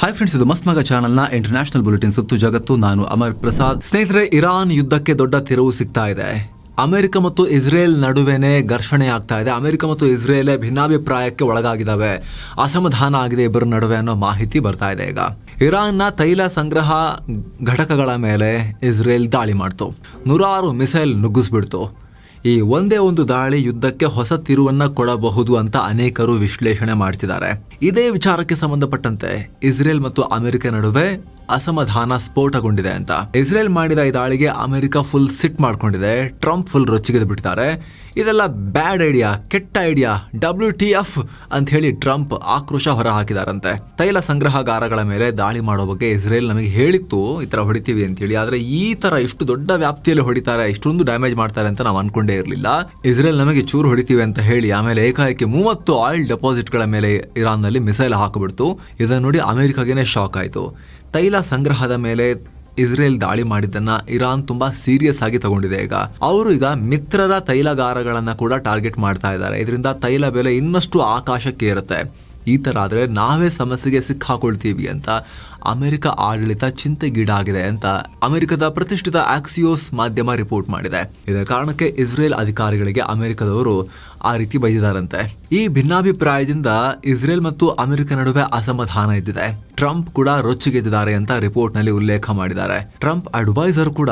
Hi friends, ಇದು ಮಸ್ತ್ ಮಗ ಚಾನಲ್ನ ಇಂಟರ್ನ್ಯಾಷನಲ್ ಬುಲೆಟಿನ್ ಸುತ್ತು ಜಗತ್ತು. ನಾನು ಅಮರ್ ಪ್ರಸಾದ್. ಸ್ನೇಹಿತರೆ, ಇರಾನ್ ಯುದ್ಧಕ್ಕೆ ದೊಡ್ಡ ತಿರುವು ಸಿಗ್ತಾ ಇದೆ. ಅಮೆರಿಕ ಮತ್ತು ಇಸ್ರೇಲ್ ನಡುವೆನೆ ಘರ್ಷಣೆ ಆಗ್ತಾ ಇದೆ. ಅಮೆರಿಕ ಮತ್ತು ಇಸ್ರೇಲ್ ಭಿನ್ನಾಭಿಪ್ರಾಯಕ್ಕೆ ಒಳಗಾಗಿದ್ದಾವೆ, ಅಸಮಾಧಾನ ಆಗಿದೆ ಇಬ್ಬರ ನಡುವೆ ಅನ್ನೋ ಮಾಹಿತಿ ಬರ್ತಾ ಇದೆ. ಈಗ ಇರಾನ್ನ ತೈಲ ಸಂಗ್ರಹ ಘಟಕಗಳ ಮೇಲೆ ಇಸ್ರೇಲ್ ದಾಳಿ ಮಾಡ್ತು, ನೂರಾರು ಮಿಸೈಲ್ ನುಗ್ಗಿಸ್ಬಿಡ್ತು. ಈ ಒಂದೇ ಒಂದು ದಾಳಿ ಯುದ್ಧಕ್ಕೆ ಹೊಸ ತಿರುವನ್ನ ಕೊಡಬಹುದು ಅಂತ ಅನೇಕರು ವಿಶ್ಲೇಷಣೆ ಮಾಡ್ತಿದ್ದಾರೆ. ಇದೇ ವಿಚಾರಕ್ಕೆ ಸಂಬಂಧಪಟ್ಟಂತೆ ಇಸ್ರೇಲ್ ಮತ್ತು ಅಮೆರಿಕ ನಡುವೆ ಅಸಮಾಧಾನ ಸ್ಫೋಟಗೊಂಡಿದೆ ಅಂತ. ಇಸ್ರೇಲ್ ಮಾಡಿದ ಈ ದಾಳಿಗೆ ಅಮೆರಿಕ ಫುಲ್ ಸಿಟ್ ಮಾಡ್ಕೊಂಡಿದೆ. ಟ್ರಂಪ್ ಫುಲ್ ರೊಚ್ಚಿಗೆದ್ದು ಬಿಟ್ಟಿದ್ದಾರೆ. ಇದೆಲ್ಲ ಬ್ಯಾಡ್ ಐಡಿಯಾ, ಕೆಟ್ಟ ಐಡಿಯಾ, WTF ಅಂತ ಹೇಳಿ ಟ್ರಂಪ್ ಆಕ್ರೋಶ ಹೊರ ಹಾಕಿದಾರಂತೆ. ತೈಲ ಸಂಗ್ರಹಗಾರಗಳ ಮೇಲೆ ದಾಳಿ ಮಾಡೋ ಬಗ್ಗೆ ಇಸ್ರೇಲ್ ನಮಗೆ ಹೇಳಿತ್ತು, ಈ ತರ ಹೊಡಿತೀವಿ ಅಂತ ಹೇಳಿ. ಆದ್ರೆ ಈ ತರ ಇಷ್ಟು ದೊಡ್ಡ ವ್ಯಾಪ್ತಿಯಲ್ಲಿ ಹೊಡಿತಾರೆ, ಇಷ್ಟೊಂದು ಡ್ಯಾಮೇಜ್ ಮಾಡ್ತಾರೆ ಅಂತ ನಾವು ಅನ್ಕೊಂಡೇ ಇರಲಿಲ್ಲ. ಇಸ್ರೇಲ್ ನಮಗೆ ಚೂರು ಹೊಡಿತೀವಿ ಅಂತ ಹೇಳಿ ಆಮೇಲೆ ಏಕಾಏಕಿ 30 ಆಯಿಲ್ ಡೆಪಾಸಿಟ್ಗಳ ಮೇಲೆ ಇರಾನ್ ನಲ್ಲಿ ಮಿಸೈಲ್ ಹಾಕಿಬಿಡ್ತು. ಇದನ್ನು ನೋಡಿ ಅಮೆರಿಕಾಗೇನೆ ಶಾಕ್ ಆಯ್ತು. ತೈಲ ಸಂಗ್ರಹದ ಮೇಲೆ ಇಸ್ರೇಲ್ ದಾಳಿ ಮಾಡಿದ್ದನ್ನ ಇರಾನ್ ತುಂಬಾ ಸೀರಿಯಸ್ ಆಗಿ ತಗೊಂಡಿದೆ. ಅವರು ಈಗ ಮಿತ್ರರ ತೈಲಗಾರಗಳನ್ನ ಕೂಡ ಟಾರ್ಗೆಟ್ ಮಾಡ್ತಾ ಇದ್ದಾರೆ. ಇದರಿಂದ ತೈಲ ಬೆಲೆ ಇನ್ನಷ್ಟು ಆಕಾಶಕ್ಕೆ ಏರುತ್ತೆ. ಈ ತರ ಆದ್ರೆ ನಾವೇ ಸಮಸ್ಯೆಗೆ ಸಿಕ್ಕಾಕೊಳ್ತೀವಿ ಅಂತ ಅಮೆರಿಕ ಆಡಳಿತ ಚಿಂತೆಗೀಡಾಗಿದೆ ಅಂತ ಅಮೆರಿಕದ ಪ್ರತಿಷ್ಠಿತ ಆಕ್ಸಿಯೋಸ್ ಮಾಧ್ಯಮ ರಿಪೋರ್ಟ್ ಮಾಡಿದೆ. ಇದರ ಕಾರಣಕ್ಕೆ ಇಸ್ರೇಲ್ ಅಧಿಕಾರಿಗಳಿಗೆ ಅಮೆರಿಕದವರು ಆ ರೀತಿ ಬೈದಿದ್ದಾರಂತೆ. ಈ ಭಿನ್ನಾಭಿಪ್ರಾಯದಿಂದ ಇಸ್ರೇಲ್ ಮತ್ತು ಅಮೆರಿಕ ನಡುವೆ ಅಸಮಾಧಾನ ಇದ್ದಿದೆ. ಟ್ರಂಪ್ ಕೂಡ ರೊಚ್ಚಿಗೆದ್ದಿದ್ದಾರೆ ಅಂತ ರಿಪೋರ್ಟ್ ನಲ್ಲಿ ಉಲ್ಲೇಖ ಮಾಡಿದ್ದಾರೆ. ಟ್ರಂಪ್ ಅಡ್ವೈಸರ್ ಕೂಡ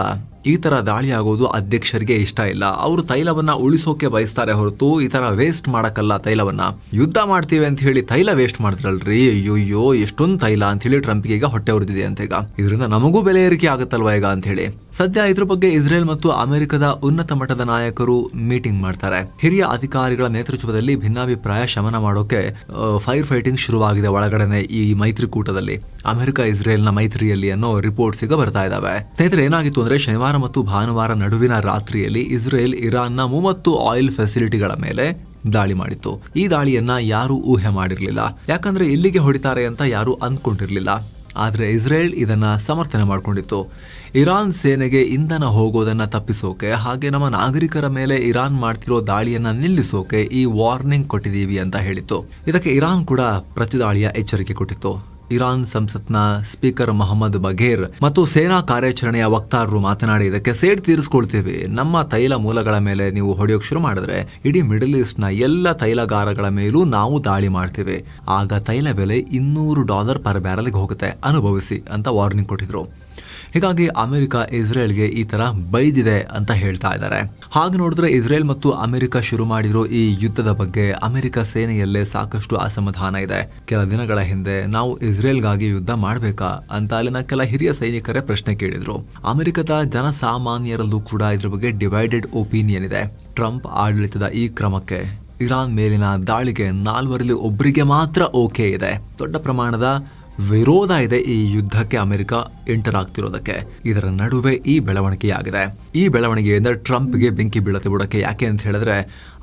ಈ ತರ ದಾಳಿ ಆಗೋದು ಅಧ್ಯಕ್ಷರಿಗೆ ಇಷ್ಟ ಇಲ್ಲ. ಅವರು ತೈಲವನ್ನ ಉಳಿಸೋಕೆ ಬಯಸ್ತಾರೆ ಹೊರತು ಈ ತರ ವೇಸ್ಟ್ ಮಾಡಕ್ಕಲ್ಲ. ತೈಲವನ್ನ ಯುದ್ಧ ಮಾಡ್ತೀವಿ ಅಂತ ಹೇಳಿ ತೈಲ ವೇಸ್ಟ್ ಮಾಡ್ತಿರಲ್ರಿ, ಅಯ್ಯೋ ಎಷ್ಟೊಂದು ತೈಲ ಅಂತ ಹೇಳಿ ಟ್ರಂಪ್ಗೆ ಈಗ ಹೊಟ್ಟೆ ಉರಿದಿದೆ ಅಂತ. ಈಗ ಇದರಿಂದ ನಮಗೂ ಬೆಲೆ ಏರಿಕೆ ಆಗುತ್ತಲ್ವಾ ಈಗ ಅಂತ ಹೇಳಿ ಸದ್ಯ ಇದ್ರ ಬಗ್ಗೆ ಇಸ್ರೇಲ್ ಮತ್ತು ಅಮೆರಿಕದ ಉನ್ನತ ಮಟ್ಟದ ನಾಯಕರು ಮೀಟಿಂಗ್ ಮಾಡ್ತಾರೆ. ಹಿರಿಯ ಅಧಿಕಾರಿಗಳ ನೇತೃತ್ವದಲ್ಲಿ ಭಿನ್ನಾಭಿಪ್ರಾಯ ಶಮನ ಮಾಡೋಕೆ ಫೈರ್ ಫೈಟಿಂಗ್ ಶುರುವಾಗಿದೆ ಒಳಗಡೆನೆ ಈ ಮೈತ್ರಿಕೂಟದಲ್ಲಿ, ಅಮೆರಿಕ ಇಸ್ರೇಲ್ ನ ಮೈತ್ರಿಯಲ್ಲಿ ಅನ್ನೋ ರಿಪೋರ್ಟ್ಸ್ ಈಗ ಬರ್ತಾ ಇದಾವೆ. ಸ್ನೇಹಿತರೆ, ಏನಾಗಿತ್ತು ಅಂದ್ರೆ ಶನಿವಾರ ಮತ್ತು ಭಾನುವಾರ ನಡುವಿನ ರಾತ್ರಿಯಲ್ಲಿ ಇಸ್ರೇಲ್ ಇರಾನ್ನ 30 ಆಯಿಲ್ ಫೆಸಿಲಿಟಿಗಳ ಮೇಲೆ ದಾಳಿ ಮಾಡಿತ್ತು. ಈ ದಾಳಿಯನ್ನ ಯಾರು ಊಹೆ ಮಾಡಿರ್ಲಿಲ್ಲ, ಯಾಕಂದ್ರೆ ಇಲ್ಲಿಗೆ ಹೊಡಿತಾರೆ ಅಂತ ಯಾರು ಅಂದ್ಕೊಂಡಿರ್ಲಿಲ್ಲ. ಆದ್ರೆ ಇಸ್ರೇಲ್ ಇದನ್ನ ಸಮರ್ಥನೆ ಮಾಡಿಕೊಂಡಿತ್ತು. ಇರಾನ್ ಸೇನೆಗೆ ಇಂಧನ ಹೋಗೋದನ್ನ ತಪ್ಪಿಸೋಕೆ ಹಾಗೆ ನಮ್ಮ ನಾಗರಿಕರ ಮೇಲೆ ಇರಾನ್ ಮಾಡ್ತಿರೋ ದಾಳಿಯನ್ನ ನಿಲ್ಲಿಸೋಕೆ ಈ ವಾರ್ನಿಂಗ್ ಕೊಟ್ಟಿದ್ದೀವಿ ಅಂತ ಹೇಳಿತ್ತು. ಇದಕ್ಕೆ ಇರಾನ್ ಕೂಡ ಪ್ರತಿದಾಳಿಯ ಎಚ್ಚರಿಕೆ ಕೊಟ್ಟಿತ್ತು. ಇರಾನ್ ಸಂಸತ್ನ ಸ್ಪೀಕರ್ ಮೊಹಮ್ಮದ್ ಬಘೇರ್ ಮತ್ತು ಸೇನಾ ಕಾರ್ಯಾಚರಣೆಯ ವಕ್ತಾರರು ಮಾತನಾಡಿ ಇದಕ್ಕೆ ಸೇಡ್ ತೀರಿಸ್ಕೊಳ್ತೀವಿ. ನಮ್ಮ ತೈಲ ಮೂಲಗಳ ಮೇಲೆ ನೀವು ಹೊಡೆಯೋಕೆ ಶುರು ಮಾಡಿದ್ರೆ ಇಡೀ ಮಿಡಲ್ ಈಸ್ಟ್ ನ ಎಲ್ಲ ತೈಲಗಾರಗಳ ಮೇಲೂ ನಾವು ದಾಳಿ ಮಾಡ್ತೀವಿ. ಆಗ ತೈಲ ಬೆಲೆ $200 ಪರ್ ಬ್ಯಾರಲ್ಗೆ ಹೋಗುತ್ತೆ, ಅನುಭವಿಸಿ ಅಂತ ವಾರ್ನಿಂಗ್ ಕೊಟ್ಟಿದ್ರು. ಹೀಗಾಗಿ ಅಮೆರಿಕ ಇಸ್ರೇಲ್ಗೆ ಈ ತರ ಬೈದಿದೆ ಅಂತ ಹೇಳ್ತಾ ಇದ್ದಾರೆ. ಹಾಗೆ ನೋಡಿದ್ರೆ ಇಸ್ರೇಲ್ ಮತ್ತು ಅಮೆರಿಕ ಶುರು ಮಾಡಿರೋ ಈ ಯುದ್ಧದ ಬಗ್ಗೆ ಅಮೆರಿಕ ಸೇನೆಯಲ್ಲೇ ಸಾಕಷ್ಟು ಅಸಮಾಧಾನ ಇದೆ. ಕೆಲ ದಿನಗಳ ಹಿಂದೆ ನಾವು ಇಸ್ರೇಲ್ಗಾಗಿ ಯುದ್ಧ ಮಾಡಬೇಕಾ ಅಂತ ಅಲ್ಲಿನ ಕೆಲ ಹಿರಿಯ ಸೈನಿಕರೇ ಪ್ರಶ್ನೆ ಕೇಳಿದ್ರು. ಅಮೆರಿಕದ ಜನಸಾಮಾನ್ಯರಲ್ಲೂ ಕೂಡ ಇದ್ರ ಬಗ್ಗೆ ಡಿವೈಡೆಡ್ ಒಪಿನಿಯನ್ ಇದೆ. ಟ್ರಂಪ್ ಆಡಳಿತದ ಈ ಕ್ರಮಕ್ಕೆ, ಇರಾನ್ ಮೇಲಿನ ದಾಳಿಗೆ 4ರಲ್ಲಿ ಒಬ್ಬರಿಗೆ ಮಾತ್ರ ಓಕೆ ಇದೆ. ದೊಡ್ಡ ಪ್ರಮಾಣದ ವಿರೋಧ ಇದೆ ಈ ಯುದ್ಧಕ್ಕೆ ಅಮೆರಿಕ ಎಂಟರ್ ಆಗ್ತಿರೋದಕ್ಕೆ. ಇದರ ನಡುವೆ ಈ ಬೆಳವಣಿಗೆಯಾಗಿದೆ. ಈ ಬೆಳವಣಿಗೆಯಿಂದ ಟ್ರಂಪ್ಗೆ ಬೆಂಕಿ ಬೀಳತ್ತೆ ಬಿಡಕ್ಕೆ. ಯಾಕೆ ಅಂತ ಹೇಳಿದ್ರೆ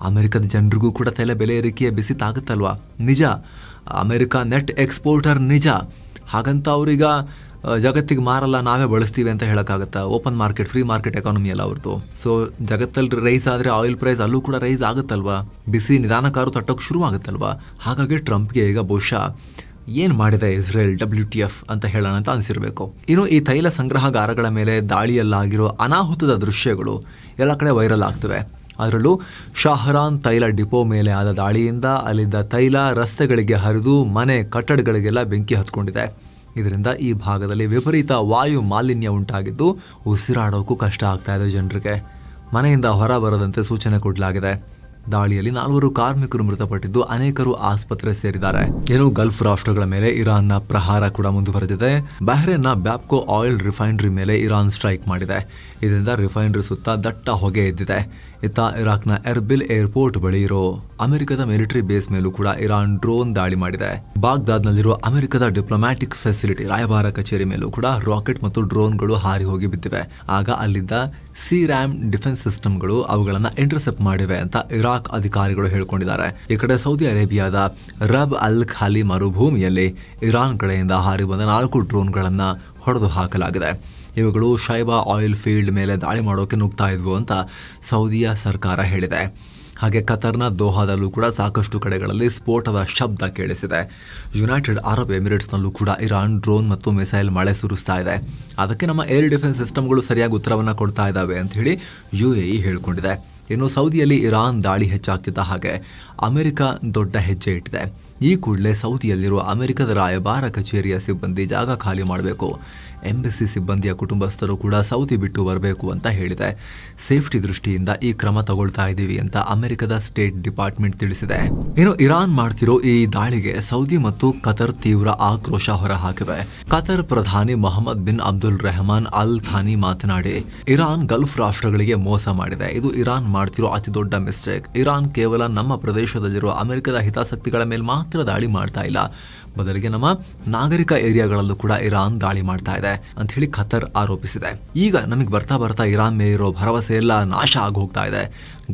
ಅಮೆರಿಕದ ಜನರಿಗೂ ಕೂಡ ತೈಲ ಬೆಲೆ ಏರಿಕೆಯ ಬಿಸಿ ತಾಗುತ್ತಲ್ವಾ. ನಿಜ, ಅಮೆರಿಕ ನೆಟ್ ಎಕ್ಸ್ಪೋರ್ಟರ್ ನಿಜ. ಹಾಗಂತ ಅವ್ರೀಗ ಜಗತ್ತಿಗೆ ಮಾರಲ್ಲ, ನಾವೇ ಬಳಸ್ತೀವಿ ಅಂತ ಹೇಳಕ್ಕಾಗತ್ತಾ? Open market, free market economy ಅಲ್ಲ ಅವ್ರದ್ದು. ಸೊ ಜಗತ್ತಲ್ಲಿ ರೈಸ್ ಆದ್ರೆ ಆಯಿಲ್ ಪ್ರೈಸ್ ಅಲ್ಲೂ ಕೂಡ ರೈಸ್ ಆಗುತ್ತಲ್ವಾ. ಬಿಸಿ ನಿಧಾನಕಾರು ತಟ್ಟೋಕೆ ಶುರು ಆಗುತ್ತಲ್ವಾ. ಹಾಗಾಗಿ ಟ್ರಂಪ್ಗೆ ಈಗ ಬಹುಶಃ ಏನ್ ಮಾಡಿದೆ ಇಸ್ರೇಲ್, WTF ಅಂತ ಹೇಳೋಣ ಅಂತ ಅನಿಸಿರ್ಬೇಕು. ಇನ್ನು ಈ ತೈಲ ಸಂಗ್ರಹಗಾರಗಳ ಮೇಲೆ ದಾಳಿಯಲ್ಲಾಗಿರೋ ಅನಾಹುತದ ದೃಶ್ಯಗಳು ಎಲ್ಲ ಕಡೆ ವೈರಲ್ ಆಗ್ತವೆ. ಅದರಲ್ಲೂ ಶಾಹರಾನ್ ತೈಲ ಡಿಪೋ ಮೇಲೆ ಆದ ದಾಳಿಯಿಂದ ಅಲ್ಲಿದ್ದ ತೈಲ ರಸ್ತೆಗಳಿಗೆ ಹರಿದು ಮನೆ ಕಟ್ಟಡಗಳಿಗೆಲ್ಲ ಬೆಂಕಿ ಹತ್ಕೊಂಡಿದೆ. ಇದರಿಂದ ಈ ಭಾಗದಲ್ಲಿ ವಿಪರೀತ ವಾಯು ಮಾಲಿನ್ಯ ಉಂಟಾಗಿದ್ದು ಉಸಿರಾಡೋಕ್ಕೂ ಕಷ್ಟ ಆಗ್ತಾ ಇದೆ ಜನರಿಗೆ. ಮನೆಯಿಂದ ಹೊರ ಬರದಂತೆ ಸೂಚನೆ ಕೊಡಲಾಗಿದೆ. ದಾಳಿಯಲ್ಲಿ 4 ಕಾರ್ಮಿಕರು ಮೃತಪಟ್ಟಿದ್ದು ಅನೇಕರು ಆಸ್ಪತ್ರೆ ಸೇರಿದ್ದಾರೆ. ಏನು ಗಲ್ಫ್ ರಾಷ್ಟ್ರಗಳ ಮೇಲೆ ಇರಾನ್ನ ಪ್ರಹಾರ ಕೂಡ ಮುಂದುವರೆದಿದೆ. ಬಹ್ರೇನ್ನ ಬ್ಯಾಪ್ಕೋ ಆಯಿಲ್ ರಿಫೈನರಿ ಮೇಲೆ ಇರಾನ್ ಸ್ಟ್ರೈಕ್ ಮಾಡಿದೆ. ಇದರಿಂದ ರಿಫೈನರಿ ಸುತ್ತ ದಟ್ಟ ಹೊಗೆ ಎದ್ದಿದೆ. ಇತ್ತ ಇರಾಕ್ನ ಎರ್ಬಿಲ್ ಏರ್ಪೋರ್ಟ್ ಬಳಿ ಇರೋ ಅಮೆರಿಕದ ಮಿಲಿಟರಿ ಬೇಸ್ ಮೇಲೂ ಕೂಡ ಇರಾನ್ ಡ್ರೋನ್ ದಾಳಿ ಮಾಡಿದೆ. ಬಾಗ್ದಾದ್ನಲ್ಲಿರುವ ಅಮೆರಿಕದ ಡಿಪ್ಲೊಮ್ಯಾಟಿಕ್ ಫೆಸಿಲಿಟಿ, ರಾಯಭಾರ ಕಚೇರಿ ಮೇಲೂ ಕೂಡ ರಾಕೆಟ್ ಮತ್ತು ಡ್ರೋನ್ಗಳು ಹಾರಿ ಹೋಗಿ ಬಿದ್ದಿವೆ. ಆಗ ಅಲ್ಲಿದ್ದ CRAM ಡಿಫೆನ್ಸ್ ಸಿಸ್ಟಮ್ಗಳು ಅವುಗಳನ್ನ ಇಂಟರ್ಸೆಪ್ಟ್ ಮಾಡಿವೆ ಅಂತ ಇರಾಕ್ ಅಧಿಕಾರಿಗಳು ಹೇಳ್ಕೊಂಡಿದ್ದಾರೆ. ಈ ಕಡೆ ಸೌದಿ ಅರೇಬಿಯಾದ ರಬ್ ಅಲ್ ಖಾಲಿ ಮರುಭೂಮಿಯಲ್ಲಿ ಇರಾನ್ ಕಡೆಯಿಂದ ಹಾರಿ ಬಂದ 4 ಡ್ರೋನ್ಗಳನ್ನ ಹೊಡೆದು ಹಾಕಲಾಗಿದೆ. ಇವುಗಳು ಶೈಬಾ ಆಯಿಲ್ ಫೀಲ್ಡ್ ಮೇಲೆ ದಾಳಿ ಮಾಡೋಕೆ ನುಗ್ತಾ ಇದ್ವು ಅಂತ ಸೌದಿಯ ಸರ್ಕಾರ ಹೇಳಿದೆ. ಹಾಗೆ ಕತರ್ನ ದೋಹಾದಲ್ಲೂ ಕೂಡ ಸಾಕಷ್ಟು ಕಡೆಗಳಲ್ಲಿ ಸ್ಫೋಟದ ಶಬ್ದ ಕೇಳಿಸಿದೆ. ಯುನೈಟೆಡ್ ಅರಬ್ ಎಮಿರೇಟ್ಸ್ನಲ್ಲೂ ಕೂಡ ಇರಾನ್ ಡ್ರೋನ್ ಮತ್ತು ಮಿಸೈಲ್ ಮಳೆ ಸುರಿಸ್ತಾ ಇದೆ. ಅದಕ್ಕೆ ನಮ್ಮ ಏರ್ ಡಿಫೆನ್ಸ್ ಸಿಸ್ಟಮ್ಗಳು ಸರಿಯಾಗಿ ಉತ್ತರವನ್ನು ಕೊಡ್ತಾ ಇದ್ದಾವೆ ಅಂತ ಹೇಳಿ UAE ಹೇಳಿಕೊಂಡಿದೆ. ಇನ್ನು ಸೌದಿಯಲ್ಲಿ ಇರಾನ್ ದಾಳಿ ಹೆಚ್ಚಾಗ್ತಿದ್ದ ಹಾಗೆ ಅಮೆರಿಕ ದೊಡ್ಡ ಹೆಜ್ಜೆ ಇಟ್ಟಿದೆ. ಈ ಕೂಡಲೇ ಸೌದಿಯಲ್ಲಿರುವ ಅಮೆರಿಕದ ರಾಯಭಾರ ಕಚೇರಿಯ ಸಿಬ್ಬಂದಿ ಜಾಗ ಖಾಲಿ ಮಾಡಬೇಕು. ಎಂಬಸಿ ಸಿಬ್ಬಂದಿಯ ಕುಟುಂಬಸ್ಥರು ಕೂಡ ಸೌದಿ ಬಿಟ್ಟು ಬರಬೇಕು ಅಂತ ಹೇಳಿದೆ. ಸೇಫ್ಟಿ ದೃಷ್ಟಿಯಿಂದ ಈ ಕ್ರಮ ತಗೊಳ್ತಾ ಇದ್ದೀವಿ ಅಂತ ಅಮೆರಿಕದ ಸ್ಟೇಟ್ ಡಿಪಾರ್ಟ್ಮೆಂಟ್ ತಿಳಿಸಿದೆ. ಇನ್ನು ಇರಾನ್ ಮಾಡ್ತಿರೋ ಈ ದಾಳಿಗೆ ಸೌದಿ ಮತ್ತು ಕತರ್ ತೀವ್ರ ಆಕ್ರೋಶ ಹೊರಹಾಕಿವೆ. ಕತರ್ ಪ್ರಧಾನಿ Mohammed bin Abdul Rahman Al Thani ಮಾತನಾಡಿ, ಇರಾನ್ ಗಲ್ಫ್ ರಾಷ್ಟ್ರಗಳಿಗೆ ಮೋಸ ಮಾಡಿದೆ. ಇದು ಇರಾನ್ ಮಾಡ್ತಿರೋ ಅತಿ ದೊಡ್ಡ ಮಿಸ್ಟೇಕ್. ಇರಾನ್ ಕೇವಲ ನಮ್ಮ ಪ್ರದೇಶದಲ್ಲಿರುವ ಅಮೆರಿಕದ ಹಿತಾಸಕ್ತಿಗಳ ಮೇಲೆ ಮಾತ್ರ ದಾಳಿ ಮಾಡ್ತಾ ಇಲ್ಲ, ಬದಲಿಗೆ ನಮ್ಮ ನಾಗರಿಕ ಏರಿಯಾಗಳಲ್ಲೂ ಕೂಡ ಇರಾನ್ ದಾಳಿ ಮಾಡ್ತಾ ಇದೆ ಅಂತ ಹೇಳಿ ಖತರ್ ಆರೋಪಿಸಿದೆ. ಈಗ ನಮಗೆ ಬರ್ತಾ ಬರ್ತಾ ಇರಾನ್ ಮೇಲಿರೋ ಭರವಸೆ ಎಲ್ಲ ನಾಶ ಆಗಿ ಹೋಗ್ತಾ ಇದೆ.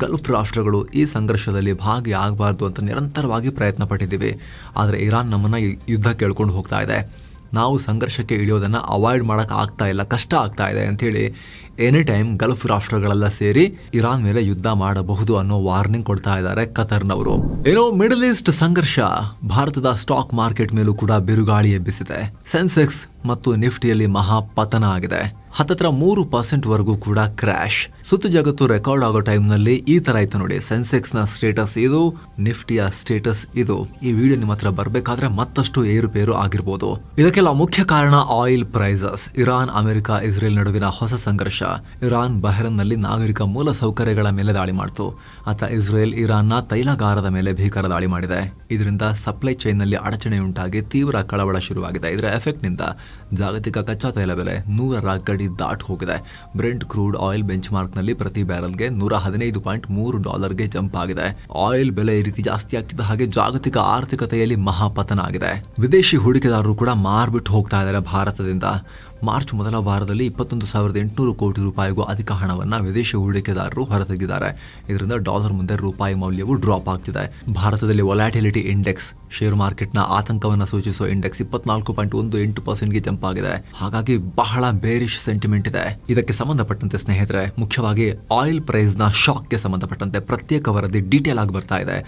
ಗಲ್ಫ್ ರಾಷ್ಟ್ರಗಳು ಈ ಸಂಘರ್ಷದಲ್ಲಿ ಭಾಗಿಯಾಗಬಾರ್ದು ಅಂತ ನಿರಂತರವಾಗಿ ಪ್ರಯತ್ನ ಪಟ್ಟಿದ್ದೀವಿ. ಆದರೆ ಇರಾನ್ ನಮ್ಮನ್ನ ಯುದ್ಧ ಕೇಳ್ಕೊಂಡು ಹೋಗ್ತಾ ಇದೆ. ನಾವು ಸಂಘರ್ಷಕ್ಕೆ ಇಳಿಯೋದನ್ನು ಅವಾಯ್ಡ್ ಮಾಡೋಕೆ ಆಗ್ತಾ ಇಲ್ಲ, ಕಷ್ಟ ಆಗ್ತಾ ಇದೆ ಅಂಥೇಳಿ ಎನಿ ಟೈಮ್ ಗಲ್ಫ್ ರಾಷ್ಟ್ರಗಳೆಲ್ಲ ಸೇರಿ ಇರಾನ್ ಮೇಲೆ ಯುದ್ಧ ಮಾಡಬಹುದು ಅನ್ನೋ ವಾರ್ನಿಂಗ್ ಕೊಡ್ತಾ ಇದ್ದಾರೆ ಕತರ್ನವರು. ಏನೋ ಮಿಡಲ್ ಈಸ್ಟ್ ಸಂಘರ್ಷ ಭಾರತದ ಸ್ಟಾಕ್ ಮಾರ್ಕೆಟ್ ಮೇಲೂ ಕೂಡ ಬಿರುಗಾಳಿ ಎಬ್ಬಿಸಿದೆ. ಸೆನ್ಸೆಕ್ಸ್ ಮತ್ತು ನಿಫ್ಟಿಯಲ್ಲಿ ಮಹಾ ಪತನ ಆಗಿದೆ. ಹತ್ತತ್ರ 3% ವರೆಗೂ ಕೂಡ ಕ್ರ್ಯಾಶ್. ಸುತ್ತು ಜಗತ್ತು ರೆಕಾರ್ಡ್ ಆಗೋ ಟೈಮ್ನಲ್ಲಿ ಈ ತರ ಇತ್ತು ನೋಡಿ. ಸೆನ್ಸೆಕ್ಸ್ ನ ಸ್ಟೇಟಸ್ ಇದು, ನಿಫ್ಟಿಯ ಸ್ಟೇಟಸ್ ಇದು. ಈ ವಿಡಿಯೋ ನಿಮ್ಮ ಹತ್ರ ಬರಬೇಕಾದ್ರೆ ಮತ್ತಷ್ಟು ಏರುಪೇರು ಆಗಿರ್ಬೋದು. ಇದಕ್ಕೆಲ್ಲ ಮುಖ್ಯ ಕಾರಣ oil prices. Iran, America, Israel ನಡುವಿನ ಹೊಸ ಸಂಘರ್ಷ. ಇರಾನ್ ಬಹ್ರೈನ್ನಲ್ಲಿ ನಾಗರಿಕ ಮೂಲ ಸೌಕರ್ಯಗಳ ಮೇಲೆ ದಾಳಿ ಮಾಡಿತು. ಇಸ್ರೇಲ್ ಇರಾನ್ನ ತೈಲಗಾರದ ಮೇಲೆ ಭೀಕರ ದಾಳಿ ಮಾಡಿದೆ. ಇದರಿಂದ ಸಪ್ಲೈ ಚೈನ್ ನಲ್ಲಿ ಅಡಚಣೆಯುಂಟಾಗಿ ತೀವ್ರ ಕಳವಳ ಶುರುವಾಗಿದೆ. ಇದರ ಎಫೆಕ್ಟ್ ನಿಂದ ಜಾಗತಿಕ ಕಚ್ಚಾ ತೈಲ ಬೆಲೆ 100ರ ಗಡಿ ದಾಟ್ ಹೋಗಿದೆ. Brent crude oil bench mark ನಲ್ಲಿ ಪ್ರತಿ ಬ್ಯಾರಲ್ಗೆ $115.3 ಜಂಪ್ ಆಗಿದೆ. ಆಯಿಲ್ ಬೆಲೆ ಈ ರೀತಿ ಜಾಸ್ತಿ ಆಗ್ತಿದ್ದ ಹಾಗೆ ಜಾಗತಿಕ ಆರ್ಥಿಕತೆಯಲ್ಲಿ ಮಹಾಪತನ ಆಗಿದೆ. ವಿದೇಶಿ ಹೂಡಿಕೆದಾರರು ಕೂಡ ಮಾರ್ಬಿಟ್ಟು ಹೋಗ್ತಾ ಇದ್ದಾರೆ ಭಾರತದಿಂದ. ಮಾರ್ಚ್ ಮೊದಲ ವಾರದಲ್ಲಿ 21,800 ಕೋಟಿ ರೂಪಾಯಿಗೂ ಅಧಿಕ ಹಣವನ್ನು ವಿದೇಶಿ ಹೂಡಿಕೆದಾರರು ಹೊರತೆಗೆದಿದ್ದಾರೆ. ಇದರಿಂದ ಡಾಲರ್ ಮುಂದೆ ರೂಪಾಯಿ ಮೌಲ್ಯವು ಡ್ರಾಪ್ ಆಗ್ತಿದೆ. ಭಾರತದಲ್ಲಿ ವೊಲಾಟಿಲಿಟಿ ಇಂಡೆಕ್ಸ್, ಶೇರ್ ಮಾರ್ಕೆಟ್ನ ಆತಂಕವನ್ನು ಸೂಚಿಸುವ ಇಂಡೆಕ್ಸ್ 24.18% ಜಂಪ್ ಆಗಿದೆ. ಹಾಗಾಗಿ ಬಹಳ ಬೇರಿಶ್ ಸೆಂಟಿಮೆಂಟ್ ಇದೆ. ಇದಕ್ಕೆ ಸಂಬಂಧಪಟ್ಟಂತೆ ಸ್ನೇಹಿತರೆ, ಮುಖ್ಯವಾಗಿ ಆಯಿಲ್ ಪ್ರೈಸ್ ನ ಶಾಕ್ ಗೆ ಸಂಬಂಧಪಟ್ಟಂತೆ ಪ್ರತ್ಯೇಕ ವರದಿ ಡೀಟೇಲ್ ಆಗಿ ಬರ್ತಾ ಇದೆ.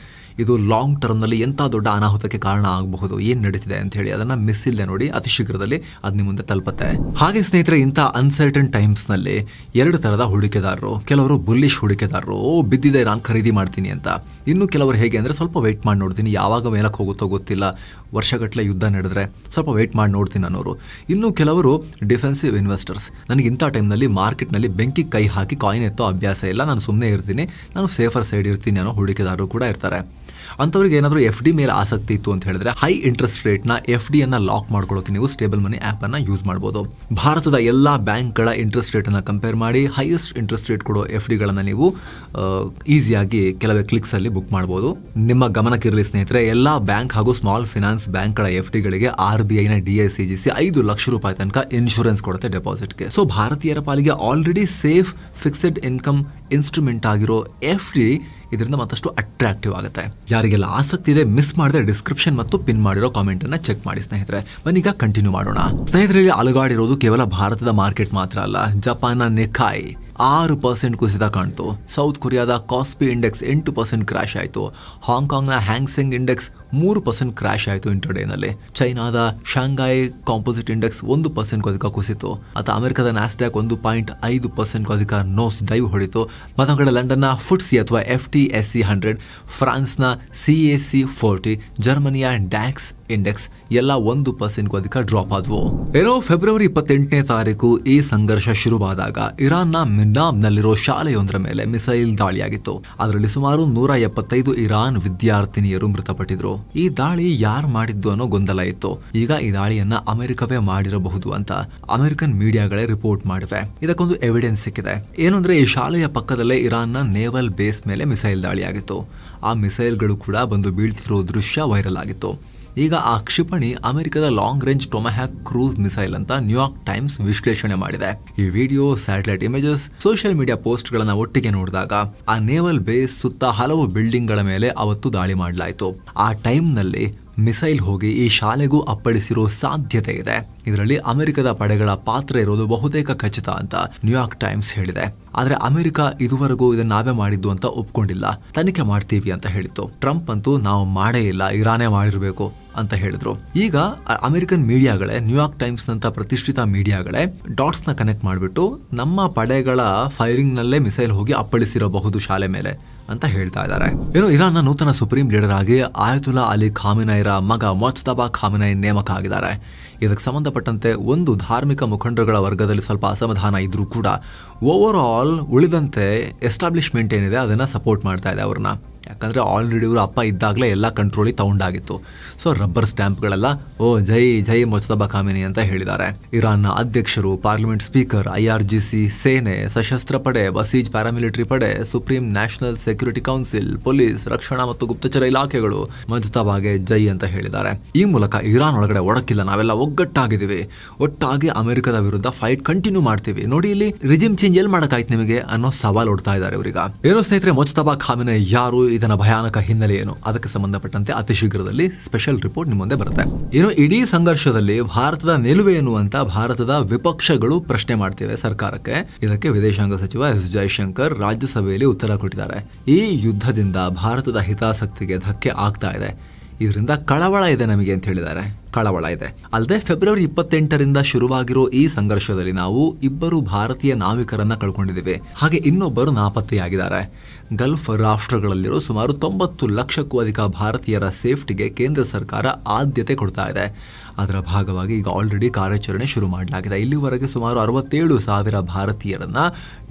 ಇದು ಲಾಂಗ್ ಟರ್ಮ್ ನಲ್ಲಿ ಎಂತ ದೊಡ್ಡ ಅನಾಹುತಕ್ಕೆ ಕಾರಣ ಆಗಬಹುದು, ಏನ್ ನಡೀತಿದೆ ಅಂತ ಹೇಳಿ ಅದನ್ನ ಮಿಸ್ ಇಲ್ಲದೆ ನೋಡಿ. ಅತಿ ಶೀಘ್ರದಲ್ಲಿ ಅದ್ ನಿಮ್ಮ ಮುಂದೆ ತಲುಪುತ್ತೆ. ಹಾಗೆ ಸ್ನೇಹಿತರೆ, ಇಂಥ ಅನ್ಸರ್ಟನ್ ಟೈಮ್ಸ್ ನಲ್ಲಿ 2 ತರದ ಹೂಡಿಕೆದಾರರು. ಕೆಲವರು ಬುಲ್ಲಿಶ್ ಹೂಡಿಕೆದಾರರು, ಬಿದ್ದಿದೆ ನಾನು ಖರೀದಿ ಮಾಡ್ತೀನಿ ಅಂತ. ಇನ್ನು ಕೆಲವರು ಹೇಗೆ ಅಂದ್ರೆ ಸ್ವಲ್ಪ ವೇಟ್ ಮಾಡಿ ನೋಡ್ತೀನಿ, ಯಾವಾಗ ಮೇಲಕ್ಕೆ ಹೋಗುತ್ತೋ ಗೊತ್ತಿಲ್ಲ, ವರ್ಷಗಟ್ಟಲೆ ಯುದ್ಧ ನಡೆದ್ರೆ ಸ್ವಲ್ಪ ವೇಟ್ ಮಾಡಿ ನೋಡ್ತೀನಿ ಅನ್ನೋರು. ಇನ್ನು ಕೆಲವರು ಡಿಫೆನ್ಸಿವ್ ಇನ್ವೆಸ್ಟರ್ಸ್. ನನಗೆ ಇಂಥ ಟೈಮ್ನಲ್ಲಿ ಮಾರ್ಕೆಟ್ನಲ್ಲಿ ಬೆಂಕಿ ಕೈ ಹಾಕಿ ಕಾಯಿನ್ ಎತ್ತೋ ಅಭ್ಯಾಸ ಇಲ್ಲ, ನಾನು ಸುಮ್ಮನೆ ಇರ್ತೀನಿ, ನಾನು ಸೇಫರ್ ಸೈಡ್ ಇರ್ತೀನಿ ಅನ್ನೋ ಹೂಡಿಕೆದಾರರು ಕೂಡ ಇರ್ತಾರೆ. ಅಂತವರಿಗೆ ಏನಾದರೂ FD ಮೇಲೆ ಆಸಕ್ತಿ ಇತ್ತು ಅಂತ ಹೇಳಿದ್ರೆ ಹೈ ಇಂಟ್ರೆಸ್ಟ್ ರೇಟ್ನ FD ಅನ್ನ ಲಾಕ್ ಮಾಡ್ಕೊಳ್ಳೋಕೆ ನೀವು ಸ್ಟೇಬಲ್ ಮನಿ ಆಪ್ ಅನ್ನ ಯೂಸ್ ಮಾಡಬಹುದು. ಭಾರತದ ಎಲ್ಲಾ ಬ್ಯಾಂಕ್ಗಳ ಇಂಟ್ರೆಸ್ಟ್ ರೇಟ್ ಅನ್ನ ಕಂಪೇರ್ ಮಾಡಿ ಹೈಯೆಸ್ಟ್ ಇಂಟ್ರೆಸ್ಟ್ ರೇಟ್ ಕೊಡೋ FDಗಳನ್ನ ನೀವು ಈಸಿಯಾಗಿ ಕೆಲವೇ ಕ್ಲಿಕ್ಸ್ ಅಲ್ಲಿ ಬುಕ್ ಮಾಡಬಹುದು. ನಿಮ್ಮ ಗಮನಕ್ಕಿರಲಿ ಸ್ನೇಹಿತರೆ, ಎಲ್ಲಾ ಬ್ಯಾಂಕ್ ಹಾಗೂ ಸ್ಮಾಲ್ ಫಿನಾನ್ಸ್ ಬ್ಯಾಂಕ್ಗಳ FDಗಳಿಗೆ RBI ನ DICGC 5 ಲಕ್ಷ ರೂಪಾಯಿ ತನಕ ಇನ್ಶೂರೆನ್ಸ್ ಕೊಡುತ್ತೆ ಡೆಪಾಸಿಟ್ಗೆ. ಸೊ ಭಾರತೀಯರ ಪಾಲಿಗೆ already safe fixed income instrument ಆಗಿರೋ FD ಇದರಿಂದ ಮತ್ತಷ್ಟು ಅಟ್ರಾಕ್ಟಿವ್ ಆಗುತ್ತೆ. ಯಾರಿಗೆಲ್ಲ ಆಸಕ್ತಿ ಇದೆ ಮಿಸ್ ಮಾಡದೆ ಡಿಸ್ಕ್ರಿಪ್ಷನ್ ಮತ್ತು ಪಿನ್ ಮಾಡಿರೋ ಕಾಮೆಂಟ್ ಅನ್ನ ಚೆಕ್ ಮಾಡಿ ಸ್ನೇಹಿತರೆ. ಬನ್ನೀಗ ಕಂಟಿನ್ಯೂ ಮಾಡೋಣ. ಸ್ನೇಹಿತರೆ, ಅಲುಗಾಡಿರೋದು ಕೇವಲ ಭಾರತದ ಮಾರ್ಕೆಟ್ ಮಾತ್ರ ಅಲ್ಲ. ಜಪಾನ್ನ ನಿಕಾಯ್ 6% ಕುಸಿತ ಕಾಣ್ತು. ಸೌತ್ ಕೊರಿಯಾದ ಕಾಸ್ಪಿ ಇಂಡೆಕ್ಸ್ 8% ಕ್ರಾಶ್ ಆಯಿತು. ಹಾಂಗ್ಕಾಂಗ್ನ ಹ್ಯಾಂಗ್ಸೆಂಗ್ ಇಂಡೆಕ್ಸ್ 3% ಕ್ರಾಶ್ ಆಯಿತು ಇಂಟರ್ಡೇನಲ್ಲಿ. ಚೈನಾದ ಶಾಂಘೈ ಕಾಂಪೋಸಿಟ್ ಇಂಡೆಕ್ಸ್ 1% ಅಧಿಕ ಕುಸಿತು. ಅಮೆರಿಕದ ನ್ಯಾಸ್ಡ್ಯಾಕ್ 1.5% ಅಧಿಕ ನೋಸ್ ಡೈವ್ ಹೊಡಿತು. ಮತ್ತೊಂದು ಕಡೆ ಲಂಡನ್ನ ಫುಟ್ಸಿ ಅಥವಾ FTSE 100, ಫ್ರಾನ್ಸ್ನ CAC 40, ಜರ್ಮನಿಯ ಡ್ಯಾಕ್ಸ್ ಇಂಡೆಕ್ಸ್ ಎಲ್ಲ 1% ಅಧಿಕ ಡ್ರಾಪ್ ಆದವು. ಏನೋ ಫೆಬ್ರವರಿ 28ನೇ ತಾರೀಕು ಈ ಸಂಘರ್ಷ ಶುರುವಾದಾಗ ಇರಾನ್ನ ಮಿನ್ನಾಬ್ನಲ್ಲಿರೋ ಶಾಲೆಯೊಂದರ ಮೇಲೆ ಮಿಸೈಲ್ ದಾಳಿಯಾಗಿತ್ತು. ಅದರಲ್ಲಿ ಸುಮಾರು 175 ಇರಾನ್ ವಿದ್ಯಾರ್ಥಿನಿಯರು ಮೃತಪಟ್ಟಿದ್ರು. ಈ ದಾಳಿ ಯಾರು ಮಾಡಿದ್ದು ಅನ್ನೋ ಗೊಂದಲ ಇತ್ತು. ಈಗ ಈ ದಾಳಿಯನ್ನ ಅಮೆರಿಕವೇ ಮಾಡಿರಬಹುದು ಅಂತ ಅಮೆರಿಕನ್ ಮೀಡಿಯಾಗಳೇ ರಿಪೋರ್ಟ್ ಮಾಡಿವೆ. ಇದಕ್ಕೊಂದು ಎವಿಡೆನ್ಸ್ ಸಿಕ್ಕಿದೆ. ಏನಂದ್ರೆ ಈ ಶಾಲೆಯ ಪಕ್ಕದಲ್ಲೇ ಇರಾನ್ನ ನೇವಲ್ ಬೇಸ್ ಮೇಲೆ ಮಿಸೈಲ್ ದಾಳಿಯಾಗಿತ್ತು. ಆ ಮಿಸೈಲ್ಗಳು ಕೂಡ ಬಂದು ಬೀಳ್ತಿರೋ ದೃಶ್ಯ ವೈರಲ್ ಆಗಿತ್ತು. ಈಗ ಆ ಕ್ಷಿಪಣಿ ಅಮೆರಿಕದ ಲಾಂಗ್ ರೇಂಜ್ ಟೊಮಹ್ಯಾಕ್ ಕ್ರೂಸ್ ಮಿಸೈಲ್ ಅಂತ ನ್ಯೂಯಾರ್ಕ್ ಟೈಮ್ಸ್ ವಿಶ್ಲೇಷಣೆ ಮಾಡಿದೆ. ಈ video, satellite images, social media post ಗಳನ್ನ ಒಟ್ಟಿಗೆ ನೋಡಿದಾಗ ಆ ನೇವಲ್ ಬೇಸ್ ಸುತ್ತ ಹಲವು ಬಿಲ್ಡಿಂಗ್ ಗಳ ಮೇಲೆ ಅವತ್ತು ದಾಳಿ ಮಾಡಲಾಯಿತು. ಆ ಟೈಮ್ ನಲ್ಲಿ ಮಿಸೈಲ್ ಹೋಗಿ ಈ ಶಾಲೆಗೂ ಅಪ್ಪಳಿಸಿರೋ ಸಾಧ್ಯತೆ ಇದೆ. ಇದರಲ್ಲಿ ಅಮೆರಿಕದ ಪಡೆಗಳ ಪಾತ್ರ ಇರೋದು ಬಹುತೇಕ ಖಚಿತ ಅಂತ ನ್ಯೂಯಾರ್ಕ್ ಟೈಮ್ಸ್ ಹೇಳಿದೆ. ಆದ್ರೆ ಅಮೆರಿಕ ಇದುವರೆಗೂ ಇದನ್ನ ನಾವೇ ಮಾಡಿದ್ದು ಅಂತ ಒಪ್ಕೊಂಡಿಲ್ಲ, ತನಿಖೆ ಮಾಡ್ತೀವಿ ಅಂತ ಹೇಳಿತ್ತು. ಟ್ರಂಪ್ ಅಂತೂ ನಾವು ಮಾಡೇ ಇಲ್ಲ, ಇರಾನೇ ಮಾಡಿರ್ಬೇಕು ಅಂತ ಹೇಳಿದ್ರು. ಈಗ ಅಮೆರಿಕನ್ ಮೀಡಿಯಾಗಳೇ, ನ್ಯೂಯಾರ್ಕ್ ಟೈಮ್ಸ್ ನಂತ ಪ್ರತಿಷ್ಠಿತ ಮೀಡಿಯಾಗಳೇ ಡಾಟ್ಸ್ ನ ಕನೆಕ್ಟ್ ಮಾಡಿಬಿಟ್ಟು ನಮ್ಮ ಪಡೆಗಳ ಫೈರಿಂಗ್ ನಲ್ಲೇ ಮಿಸೈಲ್ ಹೋಗಿ ಅಪ್ಪಳಿಸಿರಬಹುದು ಶಾಲೆ ಮೇಲೆ ಅಂತ ಹೇಳ್ತಾ ಇದ್ದಾರೆ. ಏನು ಇರಾನ್ನ ನೂತನ ಸುಪ್ರೀಂ ಲೀಡರ್ ಆಗಿ ಆಯತುಲ್ಲಾ ಅಲಿ ಖಾಮೆನೈರ ಮಗ ಮೊಜ್ತಬಾ ಖಾಮೆನೈ ನೇಮಕ ಆಗಿದ್ದಾರೆ. ಇದಕ್ಕೆ ಸಂಬಂಧಪಟ್ಟಂತೆ ಒಂದು ಧಾರ್ಮಿಕ ಮುಖಂಡರುಗಳ ವರ್ಗದಲ್ಲಿ ಸ್ವಲ್ಪ ಅಸಮಾಧಾನ ಇದ್ರೂ ಕೂಡ ಓವರ್ ಆಲ್ ಉಳಿದಂತೆ ಎಸ್ಟಾಬ್ಲಿಷ್ಮೆಂಟ್ ಏನಿದೆ ಅದನ್ನ ಸಪೋರ್ಟ್ ಮಾಡ್ತಾ ಇದೆ ಅವ್ರನ್ನ. ಯಾಕಂದ್ರೆ ಆಲ್ರೆಡಿ ಇವರು ಅಪ್ಪ ಇದ್ದಾಗಲೇ ಎಲ್ಲ ಕಂಟ್ರೋಲಿಗೆ ತಗೊಂಡಾಗಿತ್ತು. ಸೊ ರಬ್ಬರ್ ಸ್ಟ್ಯಾಂಪ್ಗಳೆಲ್ಲ ಓ ಜೈ ಜೈ ಮೊಜ್ತಬಾ ಖಾಮೆನಿ ಅಂತ ಹೇಳಿದ್ದಾರೆ. ಇರಾನ್ನ ಅಧ್ಯಕ್ಷರು, ಪಾರ್ಲಿಮೆಂಟ್ ಸ್ಪೀಕರ್, IRGC, ಸೇನೆ, ಸಶಸ್ತ್ರ ಪಡೆ, ಬಸೀಜ್ ಪ್ಯಾರಾಮಿಲಿಟರಿ ಪಡೆ, supreme national security council, police, ರಕ್ಷಣಾ ಮತ್ತು ಗುಪ್ತಚರ ಇಲಾಖೆಗಳು ಮೊಜ್ತಬಾಗೆ ಜೈ ಅಂತ ಹೇಳಿದ್ದಾರೆ. ಈ ಮೂಲಕ ಇರಾನ್ ಒಳಗಡೆ ಒಡಕಿಲ್ಲ, ನಾವೆಲ್ಲ ಒಗ್ಗಟ್ಟಾಗಿದ್ದೀವಿ, ಒಟ್ಟಾಗಿ ಅಮೆರಿಕದ ವಿರುದ್ಧ ಫೈಟ್ ಕಂಟಿನ್ಯೂ ಮಾಡ್ತೀವಿ, ನೋಡಿ ಇಲ್ಲಿ ರಿಜಿಮ್ ಚೇಂಜ್ ಎಲ್ಲಿ ಮಾಡಕ್ಕಾಯ್ತು ನಿಮಗೆ ಅನ್ನೋ ಸವಾಲ್ ಹೊಡ್ತಾ ಇದ್ದಾರೆ ಇವರೀಗ. ಏನೋ ಸ್ನೇಹಿತರೆ, ಮೊಜ್ತಬಾ ಖಾಮೆನಿ ಯಾರು, ಇದನ್ನ ಭಯಾನಕ ಹಿನ್ನೆಲೆ ಏನು, ಅದಕ್ಕೆ ಸಂಬಂಧಪಟ್ಟಂತೆ ಅತಿ ಶೀಘ್ರದಲ್ಲಿ ಸ್ಪೆಷಲ್ ರಿಪೋರ್ಟ್ ನಿಮ್ಮ ಮುಂದೆ ಬರುತ್ತೆ. ಇನ್ನು ಇಡೀ ಸಂಘರ್ಷದಲ್ಲಿ ಭಾರತದ ನಿಲುವೇನು ಅಂತ ಭಾರತದ ವಿಪಕ್ಷಗಳು ಪ್ರಶ್ನೆ ಮಾಡ್ತಿವೆ ಸರ್ಕಾರಕ್ಕೆ. ಇದಕ್ಕೆ ವಿದೇಶಾಂಗ ಸಚಿವ ಎಸ್ ಜೈಶಂಕರ್ ರಾಜ್ಯಸಭೆಯಲ್ಲಿ ಉತ್ತರ ಕೊಟ್ಟಿದ್ದಾರೆ. ಈ ಯುದ್ಧದಿಂದ ಭಾರತದ ಹಿತಾಸಕ್ತಿಗೆ ಧಕ್ಕೆ ಆಗ್ತಾ ಇದೆ, ಇದರಿಂದ ಕಳವಳ ಇದೆ ನಮಗೆ ಅಂತ ಹೇಳಿದ್ದಾರೆ. ಕಳವಳ ಇದೆ ಅಲ್ಲದೆ ಫೆಬ್ರವರಿ 28ರಿಂದ ಶುರುವಾಗಿರೋ ಈ ಸಂಘರ್ಷದಲ್ಲಿ ನಾವು 2 ಭಾರತೀಯ ನಾವಿಕರನ್ನ ಕಳ್ಕೊಂಡಿದ್ದೇವೆ, ಹಾಗೆ ಇನ್ನೊಬ್ಬರು ನಾಪತ್ತೆಯಾಗಿದ್ದಾರೆ. ಗಲ್ಫ್ ರಾಷ್ಟ್ರಗಳಲ್ಲಿರೋ ಸುಮಾರು 90 ಲಕ್ಷಕ್ಕೂ ಅಧಿಕ ಭಾರತೀಯರ ಸೇಫ್ಟಿಗೆ ಕೇಂದ್ರ ಸರ್ಕಾರ ಆದ್ಯತೆ ಕೊಡ್ತಾ ಇದೆ. ಅದರ ಭಾಗವಾಗಿ ಈಗ ಆಲ್ರೆಡಿ ಕಾರ್ಯಾಚರಣೆ ಶುರು ಮಾಡಲಾಗಿದೆ. ಇಲ್ಲಿವರೆಗೆ ಸುಮಾರು 67,000 ಭಾರತೀಯರನ್ನ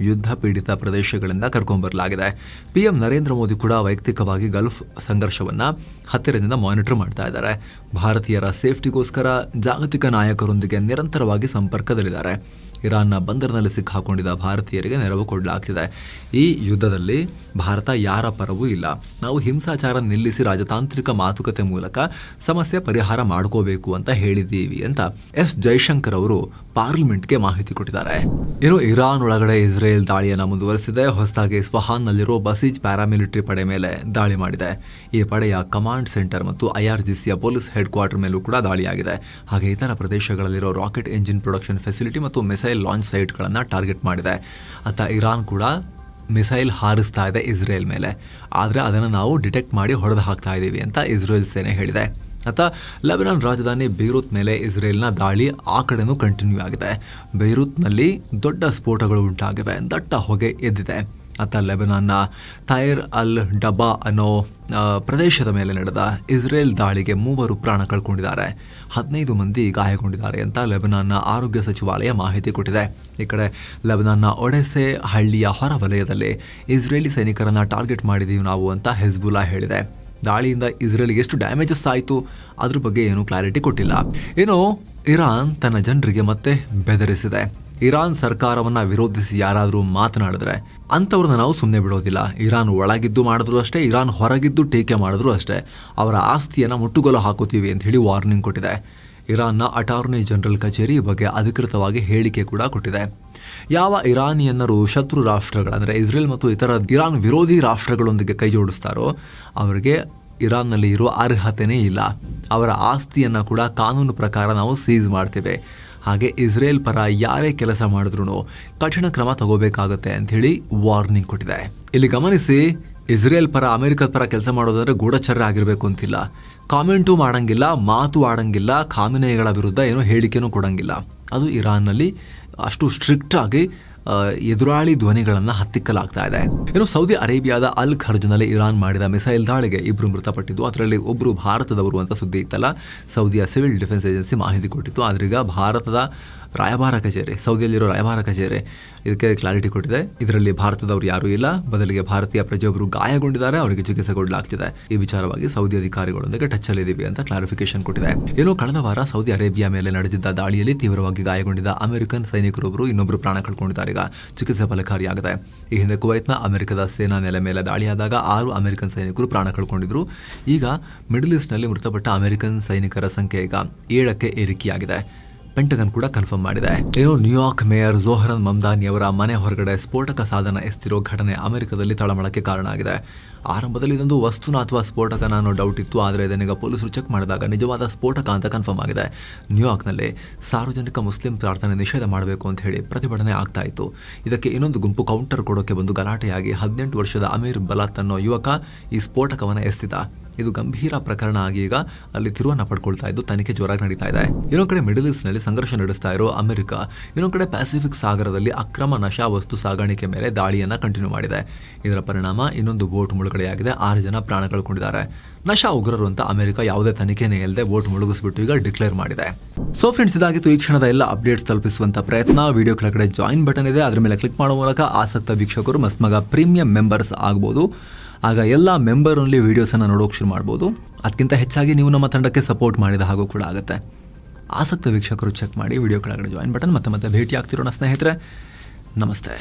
ಯುದ್ಧ ಪೀಡಿತ ಪ್ರದೇಶಗಳಿಂದ ಕರ್ಕೊಂಡ್ಬರಲಾಗಿದೆ. PM ನರೇಂದ್ರ ಮೋದಿ ಕೂಡ ವೈಯಕ್ತಿಕವಾಗಿ ಗಲ್ಫ್ ಸಂಘರ್ಷವನ್ನ ಹತ್ತಿರದಿಂದ ಮಾನಿಟರ್ ಮಾಡ್ತಾ ಇದ್ದಾರೆ. ಭಾರತೀಯರ ಸೇಫ್ಟಿಗೋಸ್ಕರ ಜಾಗತಿಕ ನಾಯಕರೊಂದಿಗೆ ನಿರಂತರವಾಗಿ ಸಂಪರ್ಕದಲ್ಲಿದ್ದಾರೆ. ಇರಾನ್ನ ಬಂದರಿನಲ್ಲಿ ಸಿಕ್ಕಾಕೊಂಡಿದ್ದ ಭಾರತೀಯರಿಗೆ ನೆರವು ಕೊಡಲಾಗ್ತಿದೆ. ಈ ಯುದ್ಧದಲ್ಲಿ ಭಾರತ ಯಾರ ಪರವೂ ಇಲ್ಲ. ನಾವು ಹಿಂಸಾಚಾರ ನಿಲ್ಲಿಸಿ ರಾಜತಾಂತ್ರಿಕ ಮಾತುಕತೆ ಮೂಲಕ ಸಮಸ್ಯೆ ಪರಿಹಾರ ಮಾಡ್ಕೋಬೇಕು ಅಂತ ಹೇಳಿದ್ದೀವಿ ಅಂತ ಎಸ್ ಜೈಶಂಕರ್ ಅವರು ಪಾರ್ಲಿಮೆಂಟ್ಗೆ ಮಾಹಿತಿ ಕೊಟ್ಟಿದ್ದಾರೆ. ಇನ್ನು ಇರಾನ್ ಒಳಗಡೆ ಇಸ್ರೇಲ್ ದಾಳಿಯನ್ನ ಮುಂದುವರೆಸಿದೆ. ಹೊಸದಾಗಿ ಸ್ಫಹಾನ್ನಲ್ಲಿರೋ ಬಸೀಜ್ ಪ್ಯಾರಾಮಿಲಿಟರಿ ಪಡೆ ಮೇಲೆ ದಾಳಿ ಮಾಡಿದೆ. ಈ ಪಡೆಯ ಕಮಾಂಡ್ ಸೆಂಟರ್ ಮತ್ತು IRGCಯ ಪೊಲೀಸ್ ಹೆಡ್ ಕ್ವಾರ್ಟರ್ ಮೇಲೂ ಕೂಡ ದಾಳಿಯಾಗಿದೆ. ಹಾಗೆ ಇತರ ಪ್ರದೇಶಗಳಲ್ಲಿರೋ ರಾಕೆಟ್ ಎಂಜಿನ್ ಪ್ರೊಡಕ್ಷನ್ ಫೆಸಿಲಿಟಿ ಮತ್ತು ಮಿಸೈಲ್ ಲಾಂಚ್ ಸೈಟ್ಗಳನ್ನು ಟಾರ್ಗೆಟ್ ಮಾಡಿದೆ. ಅತ್ತ ಇರಾನ್ ಕೂಡ ಮಿಸೈಲ್ ಹಾರಿಸ್ತಾ ಇದೆ ಇಸ್ರೇಲ್ ಮೇಲೆ, ಆದರೆ ಅದನ್ನು ನಾವು ಡಿಟೆಕ್ಟ್ ಮಾಡಿ ಹೊಡೆದು ಹಾಕ್ತಾ ಇದ್ದೀವಿ ಅಂತ ಇಸ್ರೇಲ್ ಸೇನೆ ಹೇಳಿದೆ. ಅತ್ತ ಲೆಬನಾನ್ ರಾಜಧಾನಿ ಬೈರೂತ್ ಮೇಲೆ ಇಸ್ರೇಲ್ನ ದಾಳಿ ಆ ಕಡೆನೂ ಕಂಟಿನ್ಯೂ ಆಗಿದೆ. ಬೈರೂತ್ನಲ್ಲಿ ದೊಡ್ಡ ಸ್ಫೋಟಗಳು ಉಂಟಾಗಿವೆ, ದಟ್ಟ ಹೊಗೆ ಎದ್ದಿದೆ. ಅತ್ತ ಲೆಬನಾನ್ನ ತೈರ್ ಅಲ್ ಡಬಾ ಅನ್ನೋ ಪ್ರದೇಶದ ಮೇಲೆ ನಡೆದ ಇಸ್ರೇಲ್ ದಾಳಿಗೆ 3 ಪ್ರಾಣ ಕಳ್ಕೊಂಡಿದ್ದಾರೆ, 15 ಮಂದಿ ಗಾಯಗೊಂಡಿದ್ದಾರೆ ಅಂತ ಲೆಬನಾನ್ನ ಆರೋಗ್ಯ ಸಚಿವಾಲಯ ಮಾಹಿತಿ ಕೊಟ್ಟಿದೆ. ಈ ಕಡೆ ಲೆಬನಾನ್ನ ಒಡೆಸೆ ಹಳ್ಳಿಯ ಹೊರ ವಲಯದಲ್ಲಿ ಇಸ್ರೇಲಿ ಸೈನಿಕರನ್ನ ಟಾರ್ಗೆಟ್ ಮಾಡಿದೀವಿ ನಾವು ಅಂತ ಹೆಜ್ಬುಲ್ಲಾ ಹೇಳಿದೆ. ದಾಳಿಯಿಂದ ಇಸ್ರೇಲ್ಗೆ ಎಷ್ಟು ಡ್ಯಾಮೇಜಸ್ ಆಯಿತು ಅದ್ರ ಬಗ್ಗೆ ಏನೂ ಕ್ಲಾರಿಟಿ ಕೊಟ್ಟಿಲ್ಲ. ಏನೋ ಇರಾನ್ ತನ್ನ ಜನರಿಗೆ ಮತ್ತೆ ಬೆದರಿಸಿದೆ. ಇರಾನ್ ಸರ್ಕಾರವನ್ನ ವಿರೋಧಿಸಿ ಯಾರಾದರೂ ಮಾತನಾಡಿದ್ರೆ ಅಂಥವ್ರನ್ನ ನಾವು ಸುಮ್ಮನೆ ಬಿಡೋದಿಲ್ಲ. ಇರಾನ್ ಒಳಗಿದ್ದು ಮಾಡಿದ್ರು ಅಷ್ಟೇ, ಇರಾನ್ ಹೊರಗಿದ್ದು ಟೀಕೆ ಮಾಡಿದ್ರು ಅಷ್ಟೇ, ಅವರ ಆಸ್ತಿಯನ್ನು ಮುಟ್ಟುಗೋಲು ಹಾಕೋತೀವಿ ಅಂತ ಹೇಳಿ ವಾರ್ನಿಂಗ್ ಕೊಟ್ಟಿದೆ. ಇರಾನ್ನ ಅಟಾರ್ನಿ ಜನರಲ್ ಕಚೇರಿ ಈ ಬಗ್ಗೆ ಅಧಿಕೃತವಾಗಿ ಹೇಳಿಕೆ ಕೂಡ ಕೊಟ್ಟಿದೆ. ಯಾವ ಇರಾನಿಯನ್ನರು ಶತ್ರು ರಾಷ್ಟ್ರಗಳು ಅಂದರೆ ಇಸ್ರೇಲ್ ಮತ್ತು ಇತರ ಇರಾನ್ ವಿರೋಧಿ ರಾಷ್ಟ್ರಗಳೊಂದಿಗೆ ಕೈ ಜೋಡಿಸ್ತಾರೋ ಅವರಿಗೆ ಇರಾನ್ನಲ್ಲಿ ಇರೋ ಅರ್ಹತೆನೇ ಇಲ್ಲ. ಅವರ ಆಸ್ತಿಯನ್ನು ಕೂಡ ಕಾನೂನು ಪ್ರಕಾರ ನಾವು ಸೀಸ್ ಮಾಡ್ತೇವೆ. ಹಾಗೆ ಇಸ್ರೇಲ್ ಪರ ಯಾರೇ ಕೆಲಸ ಮಾಡಿದ್ರು ಕಠಿಣ ಕ್ರಮ ತಗೋಬೇಕಾಗುತ್ತೆ ಅಂಥೇಳಿ ವಾರ್ನಿಂಗ್ ಕೊಟ್ಟಿದೆ. ಇಲ್ಲಿ ಗಮನಿಸಿ, ಇಸ್ರೇಲ್ ಪರ ಅಮೆರಿಕದ ಪರ ಕೆಲಸ ಮಾಡೋದಂದ್ರೆ ಗೂಢಚರ್ಯ ಆಗಿರಬೇಕು ಅಂತಿಲ್ಲ. ಕಾಮೆಂಟು ಮಾಡಂಗಿಲ್ಲ, ಮಾತು ಆಡಂಗಿಲ್ಲ, ಖಾಮೆನಿಗಳ ವಿರುದ್ಧ ಏನೋ ಹೇಳಿಕೆನೂ ಕೊಡಂಗಿಲ್ಲ. ಅದು ಇರಾನ್ನಲ್ಲಿ ಅಷ್ಟು ಸ್ಟ್ರಿಕ್ಟ್ ಆಗಿ ಎದುರಾಳಿ ಧ್ವನಿಗಳನ್ನು ಹತ್ತಿಕ್ಕಲಾಗ್ತಾ ಇದೆ. ಇನ್ನು ಸೌದಿ ಅರೇಬಿಯಾದ ಅಲ್ ಖರ್ಜ್ನಲ್ಲಿ ಇರಾನ್ ಮಾಡಿದ ಮಿಸೈಲ್ ದಾಳಿಗೆ 2 ಮೃತಪಟ್ಟಿದ್ದು, ಅದರಲ್ಲಿ ಒಬ್ಬರು ಭಾರತದವರು ಅಂತ ಸುದ್ದಿ ಇತ್ತಲ್ಲ. ಸೌದಿಯ ಸಿವಿಲ್ ಡಿಫೆನ್ಸ್ ಏಜೆನ್ಸಿ ಮಾಹಿತಿ ಕೊಟ್ಟಿತ್ತು. ಆದ್ರೀಗ ಭಾರತದ ರಾಯಭಾರ ಕಚೇರಿ, ಸೌದಿಯಲ್ಲಿರೋ ರಾಯಭಾರ ಕಚೇರಿ ಇದಕ್ಕೆ ಕ್ಲಾರಿಟಿ ಕೊಟ್ಟಿದೆ. ಇದರಲ್ಲಿ ಭಾರತದವರು ಯಾರೂ ಇಲ್ಲ, ಬದಲಿಗೆ ಭಾರತೀಯ ಪ್ರಜೆಯೊಬ್ಬರು ಗಾಯಗೊಂಡಿದ್ದಾರೆ, ಅವರಿಗೆ ಚಿಕಿತ್ಸೆ ಕೊಡಲಾಗ್ತಿದೆ. ಈ ವಿಚಾರವಾಗಿ ಸೌದಿ ಅಧಿಕಾರಿಗಳೊಂದಿಗೆ ಟಚ್ ಅಲ್ಲಿದ್ದೀವಿ ಅಂತ ಕ್ಲಾರಿಫಿಕೇಶನ್ ಕೊಟ್ಟಿದೆ. ಏನೋ ಕಳೆದ ವಾರ ಸೌದಿ ಅರೇಬಿಯಾ ಮೇಲೆ ನಡೆದಿದ್ದ ದಾಳಿಯಲ್ಲಿ ತೀವ್ರವಾಗಿ ಗಾಯಗೊಂಡಿದ್ದ ಅಮೆರಿಕನ್ ಸೈನಿಕರೊಬ್ಬರು ಇನ್ನೊಬ್ಬರು ಪ್ರಾಣ ಕಳ್ಕೊಂಡಿದ್ದಾರೆ. ಈಗ ಚಿಕಿತ್ಸೆ ಫಲಕಾರಿಯಾಗಿದೆ. ಈ ಹಿಂದೆ ಕುವೈತ್ನ ಅಮೆರಿಕದ ಸೇನಾ ನೆಲೆ ಮೇಲೆ ದಾಳಿಯಾದಾಗ 6 ಅಮೆರಿಕನ್ ಸೈನಿಕರು ಪ್ರಾಣ ಕಳ್ಕೊಂಡಿದ್ರು. ಈಗ ಮಿಡಲ್ ಈಸ್ಟ್ನಲ್ಲಿ ಮೃತಪಟ್ಟ ಅಮೆರಿಕನ್ ಸೈನಿಕರ ಸಂಖ್ಯೆ ಈಗ 7ಕ್ಕೆ ಏರಿಕೆಯಾಗಿದೆ. ಪೆಂಟಗನ್ ಕೂಡ ಕನ್ಫರ್ಮ್ ಮಾಡಿದೆ. ಏನು ನ್ಯೂಯಾರ್ಕ್ ಮೇಯರ್ ಝೋಹರನ್ ಮಮ್ದಾನಿ ಅವರ ಮನೆ ಹೊರಗಡೆ ಸ್ಫೋಟಕ ಸಾಧನ ಎಸ್ತಿರೋ ಘಟನೆ ಅಮೆರಿಕದಲ್ಲಿ ತಳಮಳಕ್ಕೆ ಕಾರಣ ಆಗಿದೆ. ಆರಂಭದಲ್ಲಿ ಇದೊಂದು ವಸ್ತುನ ಅಥವಾ ಸ್ಫೋಟಕನ ಅನ್ನೋ ಡೌಟ್ ಇತ್ತು, ಆದರೆ ಇದನ್ನೀಗ ಪೊಲೀಸರು ಚೆಕ್ ಮಾಡಿದಾಗ ನಿಜವಾದ ಸ್ಫೋಟಕ ಅಂತ ಕನ್ಫರ್ಮ್ ಆಗಿದೆ. ನ್ಯೂಯಾರ್ಕ್ನಲ್ಲಿ ಸಾರ್ವಜನಿಕ ಮುಸ್ಲಿಂ ಪ್ರಾರ್ಥನೆ ನಿಷೇಧ ಮಾಡಬೇಕು ಅಂತ ಹೇಳಿ ಪ್ರತಿಭಟನೆ ಆಗ್ತಾ ಇತ್ತು. ಇದಕ್ಕೆ ಇನ್ನೊಂದು ಗುಂಪು ಕೌಂಟರ್ ಕೊಡೋಕೆ ಬಂದು ಗಲಾಟೆಯಾಗಿ 18 ವರ್ಷದ ಅಮೀರ್ ಬಲಾತ್ ಅನ್ನೋ ಯುವಕ ಈ ಸ್ಫೋಟಕವನ್ನು ಎಸ್ತಿದ್ದ. ಇದು ಗಂಭೀರ ಪ್ರಕರಣ ಆಗಿ ಈಗ ಅಲ್ಲಿ ತಿರುವನ್ನ ಪಡ್ಕೊಳ್ತಾ ಇದ್ದು ತನಿಖೆ ಜೋರಾಗಿ ನಡೀತಾ ಇದೆ. ಇನ್ನೊಂದು ಕಡೆ ಮಿಡಲ್ ಈಸ್ಟ್ ನಲ್ಲಿ ಸಂಘರ್ಷ ನಡೆಸ್ತಾ ಇರೋ ಅಮೆರಿಕ ಇನ್ನೊಂದು ಕಡೆ ಪ್ಯಾಸಿಫಿಕ್ ಸಾಗರದಲ್ಲಿ ಅಕ್ರಮ ನಶಾ ವಸ್ತು ಸಾಗಾಣಿಕೆ ಮೇಲೆ ದಾಳಿಯನ್ನ ಕಂಟಿನ್ಯೂ ಮಾಡಿದೆ. ಇದರ ಪರಿಣಾಮ ಇನ್ನೊಂದು ಬೋಟ್ ಮುಳುಗಡೆಯಾಗಿದೆ. 6 ಜನ ಪ್ರಾಣ ಕಳ್ಕೊಂಡಿದ್ದಾರೆ. ನಶಾ ಉಗ್ರರು ಅಂತ ಅಮೆರಿಕ ಯಾವುದೇ ತನಿಖೆನೇ ಇಲ್ಲದೆ ಬೋಟ್ ಮುಳುಗಿಸ್ಬಿಟ್ಟು ಈಗ ಡಿಕ್ಲೇರ್ ಮಾಡಿದೆ. ಸೊ ಫ್ರೆಂಡ್ಸ್, ಇದಾಗಿತ್ತು ಈ ಕ್ಷಣದ ಎಲ್ಲ ಅಪ್ಡೇಟ್ಸ್ ತಲುಪಿಸುವಂತ ಪ್ರಯತ್ನ. ವಿಡಿಯೋ ಕೆಳಗಡೆ ಜಾಯಿನ್ ಬಟನ್ ಇದೆ, ಅದರ ಮೇಲೆ ಕ್ಲಿಕ್ ಮಾಡುವ ಮೂಲಕ ಆಸಕ್ತ ವೀಕ್ಷಕರು ಮಸ್ಮಗ ಪ್ರೀಮಿಯಂ ಮೆಂಬರ್ಸ್ ಆಗ್ಬೋದು. ಆಗ ಎಲ್ಲ ಮೆಂಬರ್ ಓನ್ಲಿ ವೀಡಿಯೋಸನ್ನು ನೋಡೋಕೆ ಶುರು ಮಾಡ್ಬೋದು. ಅದಕ್ಕಿಂತ ಹೆಚ್ಚಾಗಿ ನೀವು ನಮ್ಮ ತಂಡಕ್ಕೆ ಸಪೋರ್ಟ್ ಮಾಡಿದ ಹಾಗೂ ಕೂಡ ಆಗುತ್ತೆ. ಆಸಕ್ತ ವೀಕ್ಷಕರು ಚೆಕ್ ಮಾಡಿ ವಿಡಿಯೋ ಕೆಳಗಡೆ ಜಾಯಿನ್ ಬಟನ್. ಮತ್ತೆ ಭೇಟಿ ಆಗ್ತಿರೋಣ ಸ್ನೇಹಿತರೆ. ನಮಸ್ತೆ.